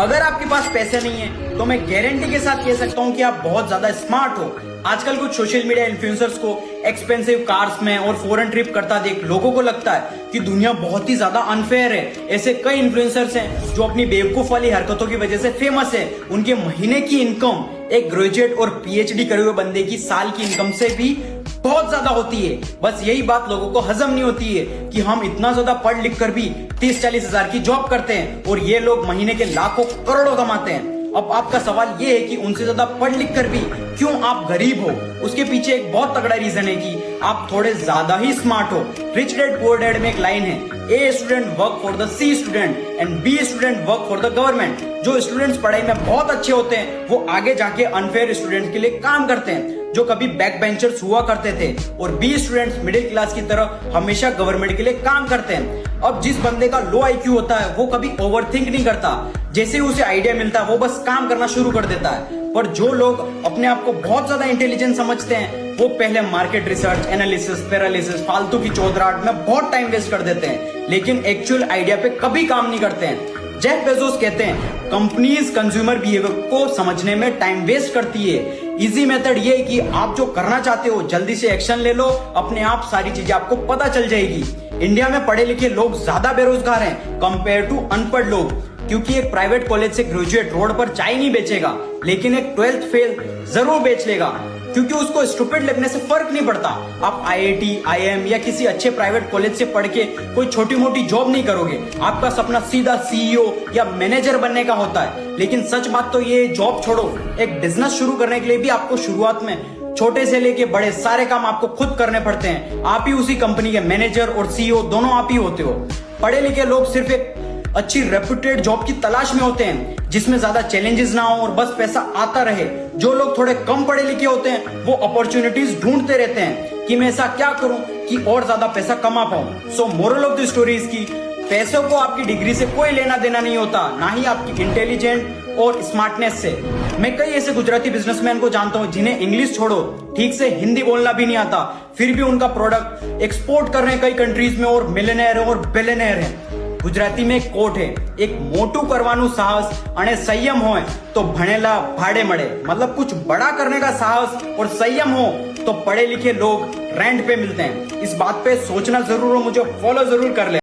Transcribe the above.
अगर आपके पास पैसे नहीं है तो मैं गारंटी के साथ कह सकता हूं कि आप बहुत ज्यादा स्मार्ट हो। आजकल कुछ सोशल मीडिया इन्फ्लुएंसर्स को एक्सपेंसिव कार्स में और फॉरेन ट्रिप करता देख लोगों को लगता है कि दुनिया बहुत ही ज्यादा अनफेयर है। ऐसे कई इन्फ्लुएंसर्स हैं जो अपनी बेवकूफ वाली हरकतों की वजह से फेमस है। उनके महीने की इनकम एक ग्रेजुएट और पीएचडी करे हुए बंदे की साल की इनकम से भी बहुत ज्यादा होती है। बस यही बात लोगों को हजम नहीं होती है कि हम इतना ज्यादा पढ़ लिख कर भी 30-40 हजार की जॉब करते हैं और ये लोग महीने के लाखों करोड़ों कमाते हैं। अब आपका सवाल ये है कि उनसे ज्यादा पढ़ लिख कर भी क्यों आप गरीब हो। उसके पीछे एक बहुत तगड़ा रीजन है कि आप थोड़े ज्यादा ही स्मार्ट हो। रिच डैड पुअर डैड में एक लाइन है, A student work for the C student and B student work for the government. जो स्टूडेंट्स पढ़ाई में बहुत अच्छे होते हैं वो आगे जाके अनफेयर स्टूडेंट्स के लिए काम करते हैं जो कभी बैक बेंचर्स हुआ करते थे, और बी स्टूडेंट्स मिडिल क्लास की तरह हमेशा गवर्नमेंट के लिए काम करते हैं। अब जिस बंदे का लो आईक्यू होता है वो कभी ओवरथिंक नहीं करता, जैसे ही उसे आइडिया मिलता है वो बस काम करना शुरू कर देता है। पर जो लोग अपने आप को बहुत ज्यादा इंटेलिजेंट समझते हैं वो पहले मार्केट रिसर्च, एनालिसिस, पैरालिसिस, फालतू की चौधराहट में बहुत टाइम वेस्ट कर देते हैं, लेकिन एक्चुअल आइडिया पे कभी काम नहीं करते हैं। जेफ बेजोस कहते हैं कंपनीज कंज्यूमर बिहेवियर को समझने में टाइम वेस्ट करती है। इजी मेथड ये है कि आप जो करना चाहते हो जल्दी से एक्शन ले लो, अपने आप सारी चीजें आपको पता चल जाएगी। इंडिया में पढ़े लिखे लोग ज्यादा बेरोजगार हैं कंपेयर टू अनपढ़ लोग, क्योंकि एक प्राइवेट कॉलेज से ग्रेजुएट रोड पर चाय नहीं बेचेगा, लेकिन एक 12th फेल जरूर बेच लेगा, क्योंकि उसको स्टूपिड लगने से फर्क नहीं पड़ता। आप आईआईटी, आईएम या किसी अच्छे प्राइवेट कॉलेज से पढ़ के कोई छोटी मोटी जॉब नहीं करोगे। आपका सपना सीधा सीईओ या मैनेजर बनने का होता है। लेकिन सच बात तो ये, जॉब छोड़ो, एक बिजनेस शुरू करने के लिए भी आपको शुरुआत में छोटे से लेके बड़े सारे काम आपको खुद करने पड़ते हैं। आप ही उसी कंपनी के मैनेजर और सीईओ दोनों आप ही होते हो। पढ़े लिखे लोग सिर्फ एक अच्छी रेप्यूटेड जॉब की तलाश में होते हैं जिसमें ज्यादा चैलेंजेस ना हो और बस पैसा आता रहे। जो लोग थोड़े कम पढ़े लिखे होते हैं वो अपॉर्चुनिटीज ढूंढते रहते हैं कि मैं ऐसा क्या करूं कि और ज्यादा पैसा कमा पाऊं। सो moral of the story is की पैसों को आपकी डिग्री से कोई लेना देना नहीं होता, ना ही आपकी इंटेलिजेंट और स्मार्टनेस से। मैं कई ऐसे गुजराती बिजनेसमैन को जानता हूं जिन्हें इंग्लिश छोड़ो ठीक से हिंदी बोलना भी नहीं आता, फिर भी उनका प्रोडक्ट एक्सपोर्ट कर रहे हैं कई कंट्रीज में और मिलियनेयर और बिलियनेयर हैं। गुजराती में एक कोट है, एक मोटू करवानु साहस अने संयम हो तो भणेला भाड़े मड़े। मतलब कुछ बड़ा करने का साहस और संयम हो तो पढ़े लिखे लोग रेंट पे मिलते हैं। इस बात पे सोचना जरूर हो, मुझे फॉलो जरूर कर ले।